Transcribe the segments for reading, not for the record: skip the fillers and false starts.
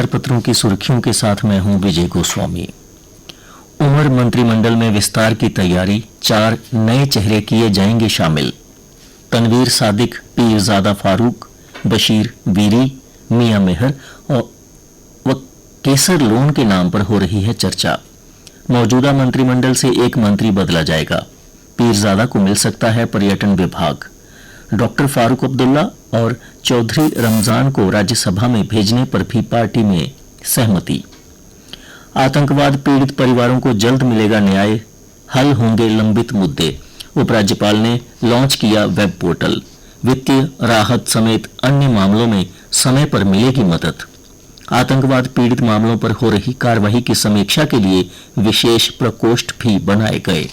पत्रों की सुर्खियों के साथ मैं हूं विजय गोस्वामी। उमर मंत्रिमंडल में विस्तार की तैयारी, 4 नए चेहरे किए जाएंगे शामिल। तनवीर सादिक, पीरजादा फारूक, बशीर वीरी, मियां मेहर और केसर लोन के नाम पर हो रही है चर्चा। मौजूदा मंत्रिमंडल से एक मंत्री बदला जाएगा। पीरजादा को मिल सकता है पर्यटन विभाग। डॉक्टर फारूक अब्दुल्ला और चौधरी रमजान को राज्यसभा में भेजने पर भी पार्टी में सहमति। आतंकवाद पीड़ित परिवारों को जल्द मिलेगा न्याय, हल होंगे लंबित मुद्दे। उपराज्यपाल ने लॉन्च किया वेब पोर्टल। वित्तीय राहत समेत अन्य मामलों में समय पर मिलेगी मदद। आतंकवाद पीड़ित मामलों पर हो रही कार्रवाई की समीक्षा के लिए विशेष प्रकोष्ठ भी बनाए गए।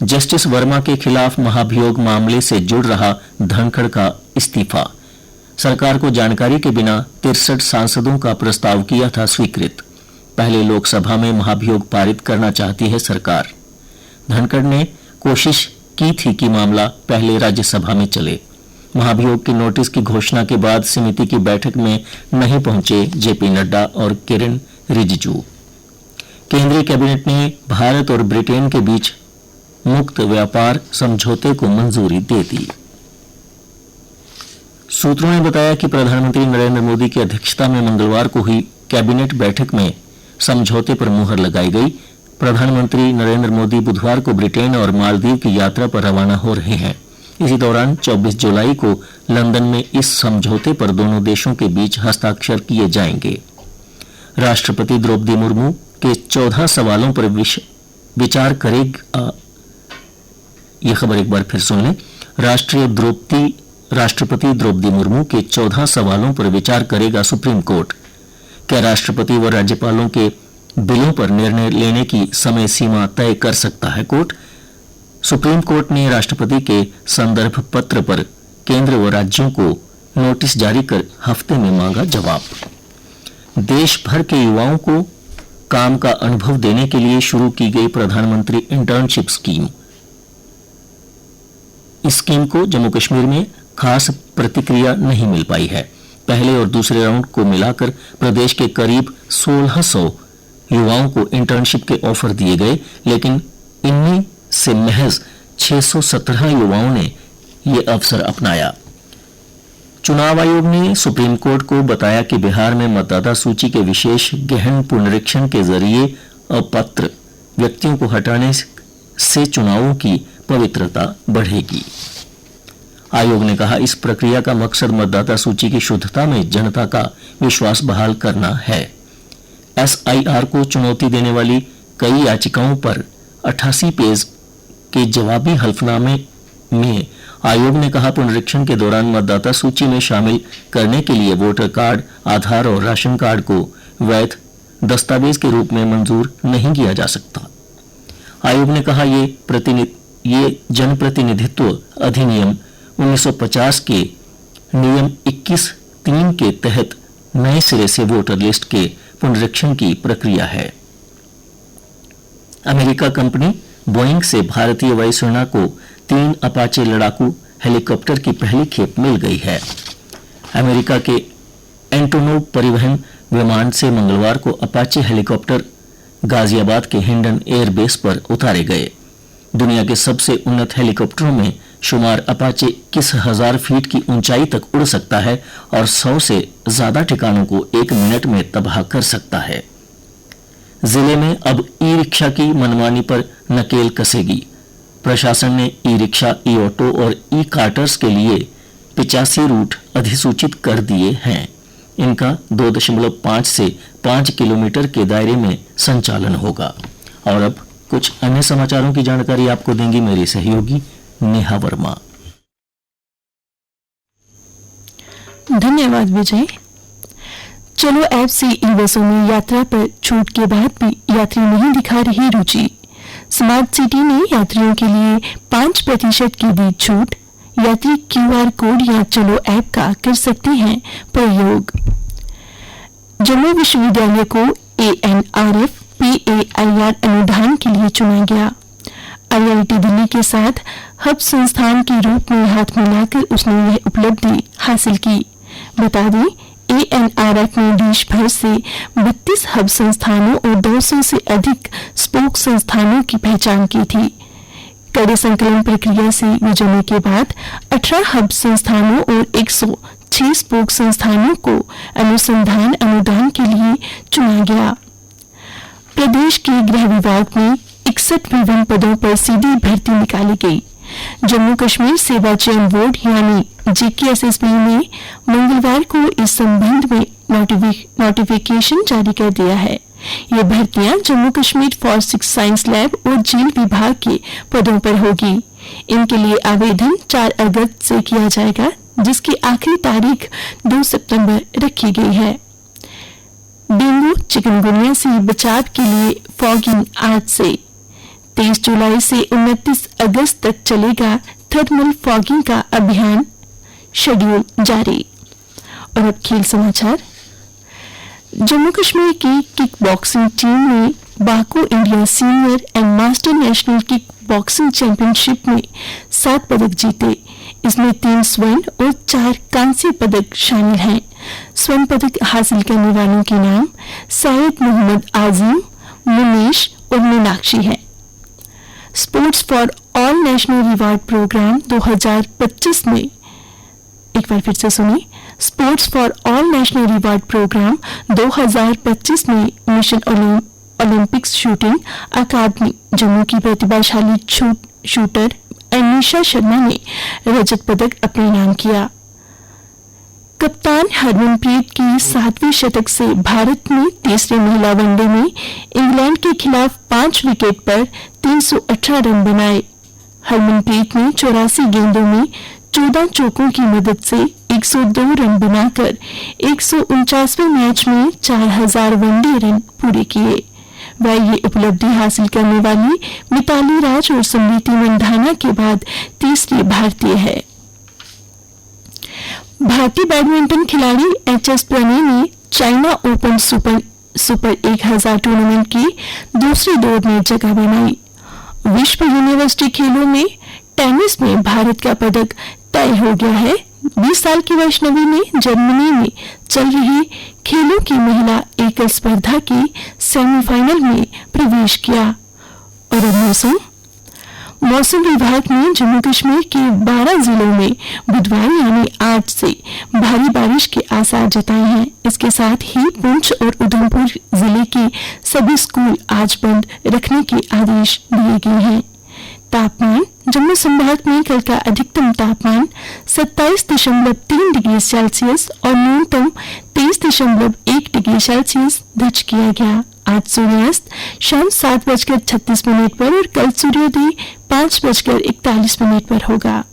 जस्टिस वर्मा के खिलाफ महाभियोग मामले से जुड़ रहा धनखड़ का इस्तीफा। सरकार को जानकारी के बिना 63 सांसदों का प्रस्ताव किया था स्वीकृत। पहले लोकसभा में महाभियोग पारित करना चाहती है सरकार। धनखड़ ने कोशिश की थी कि मामला पहले राज्यसभा में चले। महाभियोग के नोटिस की घोषणा के बाद समिति की बैठक में नहीं पहुंचे जेपी नड्डा और किरण रिजिजू। केंद्रीय कैबिनेट ने भारत और ब्रिटेन के बीच मुक्त व्यापार समझौते को मंजूरी दे दी। सूत्रों ने बताया कि प्रधानमंत्री नरेंद्र मोदी की अध्यक्षता में मंगलवार को हुई कैबिनेट बैठक में समझौते पर मुहर लगाई गई। प्रधानमंत्री नरेंद्र मोदी बुधवार को ब्रिटेन और मालदीव की यात्रा पर रवाना हो रहे हैं। इसी दौरान 24 जुलाई को लंदन में इस समझौते पर दोनों देशों के बीच हस्ताक्षर किए जाएंगे। राष्ट्रपति द्रौपदी मुर्मू के 14 सवालों पर विचार करेगा। यह खबर एक बार फिर सुन लें। राष्ट्रपति द्रौपदी मुर्मू के 14 सवालों पर विचार करेगा सुप्रीम कोर्ट। क्या राष्ट्रपति व राज्यपालों के बिलों पर निर्णय लेने की समय सीमा तय कर सकता है कोर्ट? सुप्रीम कोर्ट ने राष्ट्रपति के संदर्भ पत्र पर केंद्र व राज्यों को नोटिस जारी कर हफ्ते में मांगा जवाब। देश भर के युवाओं को काम का अनुभव देने के लिए शुरू की गई प्रधानमंत्री इंटर्नशिप स्कीम। इस स्कीम को जम्मू कश्मीर में खास प्रतिक्रिया नहीं मिल पाई है। पहले और दूसरे राउंड को मिलाकर प्रदेश के करीब 1600 युवाओं को इंटर्नशिप के ऑफर दिए गए, लेकिन इनमें से महज 617 युवाओं ने ये अवसर अपनाया। चुनाव आयोग ने सुप्रीम कोर्ट को बताया कि बिहार में मतदाता सूची के विशेष गहन पुनरीक्षण के जरिए अपात्र व्यक्तियों को हटाने से चुनावों की पवित्रता बढ़ेगी। आयोग ने कहा, इस प्रक्रिया का मकसद मतदाता सूची की शुद्धता में जनता का विश्वास बहाल करना है। एसआईआर को चुनौती देने वाली कई याचिकाओं पर 88 पेज के जवाबी हल्फनामे में आयोग ने कहा, पुनरीक्षण के दौरान मतदाता सूची में शामिल करने के लिए वोटर कार्ड, आधार और राशन कार्ड को वैध दस्तावेज के रूप में मंजूर नहीं किया जा सकता। आयोग ने कहा, ये जनप्रतिनिधित्व अधिनियम 1950 के नियम 21(3) के तहत नए सिरे से वोटर लिस्ट के पुनरीक्षण की प्रक्रिया है। अमेरिका कंपनी बोइंग से भारतीय वायुसेना को 3 अपाचे लड़ाकू हेलीकॉप्टर की पहली खेप मिल गई है। अमेरिका के एंटोनोव परिवहन विमान से मंगलवार को अपाचे हेलीकॉप्टर गाजियाबाद के हिंडन एयरबेस पर उतारे गए। दुनिया के सबसे उन्नत हेलीकॉप्टरों में शुमार अपाचे 21,000 फीट की ऊंचाई तक उड़ सकता है और 100 से ज्यादा ठिकानों को 1 मिनट में तबाह कर सकता है। जिले में अब ई रिक्शा की मनमानी पर नकेल कसेगी। प्रशासन ने ई रिक्शा, ई ऑटो और ई कार्टर्स के लिए 85 रूट अधिसूचित कर दिए हैं। इनका 2.5 से 5 किलोमीटर के दायरे में संचालन होगा। और अब कुछ अन्य समाचारों की जानकारी आपको देंगी मेरी सहयोगी नेहा वर्मा। धन्यवाद विजय। चलो ऐप से ई बसों में यात्रा पर छूट के बाद भी यात्री नहीं दिखा रही रुचि। स्मार्ट सिटी ने यात्रियों के लिए 5% की दी छूट। यात्री QR कोड या चलो ऐप का कर सकते हैं प्रयोग। जम्मू विश्वविद्यालय को ANRF PAIR अनुदान के लिए चुना गया। IIT दिल्ली के साथ हब संस्थान के रूप में हाथ मिलाकर उसने यह उपलब्धि हासिल की। बता दें, ANRF ने देश भर से 32 हब संस्थानों और 200 से अधिक स्पोक संस्थानों की पहचान की थी। कड़े संकलन प्रक्रिया से गुजरने के बाद 18 हब संस्थानों और 106 स्पोक संस्थानों को अनुसंधान अनुदान के लिए चुना गया। प्रदेश के गृह विभाग में 61 विभिन्न पदों पर सीधी भर्ती निकाली गई। जम्मू कश्मीर सेवा चयन बोर्ड यानी JKSSB ने मंगलवार को इस संबंध में नोटिफिकेशन जारी कर दिया है। ये भर्तियां Jammu Kashmir forensic science lab और जेल विभाग के पदों पर होगी। इनके लिए आवेदन 4 अगस्त से किया जाएगा, जिसकी आखिरी तारीख 2 सितंबर रखी गई है। डेंगू चिकनगुनिया से बचाव के लिए फॉगिंग आज से 23 जुलाई से 29 अगस्त तक चलेगा थर्मल फॉगिंग का अभियान, शेड्यूल जारी। और अब खेल समाचार। जम्मू कश्मीर की किक बॉक्सिंग टीम ने बाको India senior and master national kick boxing championship में 7 पदक जीते। इसमें 3 स्वर्ण और 4 कांस्य पदक शामिल हैं। स्वर्ण पदक हासिल करने वालों के नाम सैयद मोहम्मद आजिम, मुनीश और मीनाक्षी है। Sports for all national reward program 2025 में, एक बार फिर से सुनिए, sports for all national reward program 2025 में mission Olympics shooting academy Jammu की प्रतिभाशाली शूटर अनीशा शर्मा ने रजत पदक अपने नाम किया। कप्तान हरमनप्रीत की 7वीं शतक से भारत ने तीसरे महिला वनडे में इंग्लैंड के खिलाफ 5 विकेट पर 318 रन बनाए। हरमनप्रीत ने 84 गेंदों में 14 चौकों की मदद से 102 रन बनाकर 149वें मैच में 4000 वनडे रन पूरे किए। वह ये उपलब्धि हासिल करने वाली मिताली राज और समृति मंधाना के बाद तीसरी भारतीय है। भारतीय बैडमिंटन खिलाड़ी HS प्रणय ने चाइना ओपन सुपर 1000 टूर्नामेंट की दूसरी दौर में जगह बनाई। विश्व यूनिवर्सिटी खेलों में टेनिस में भारत का पदक तय हो गया है। 20 साल की वैष्णवी ने जर्मनी में चल रही खेलों की महिला एकल स्पर्धा की सेमीफाइनल में प्रवेश किया। और अब मौसम विभाग ने जम्मू कश्मीर के 12 जिलों में बुधवार यानी आज से भारी बारिश के आसार जताए हैं। इसके साथ ही पुंछ और उधमपुर जिले के सभी स्कूल आज बंद रखने के आदेश दिए गए हैं। तापमान जम्मू संभाग में कल का अधिकतम तापमान 27.3 डिग्री सेल्सियस और न्यूनतम 23.1 डिग्री सेल्सियस दर्ज किया गया। आज सूर्यास्त शाम 7:36 पर और कल सूर्योदय 5:41 पर होगा।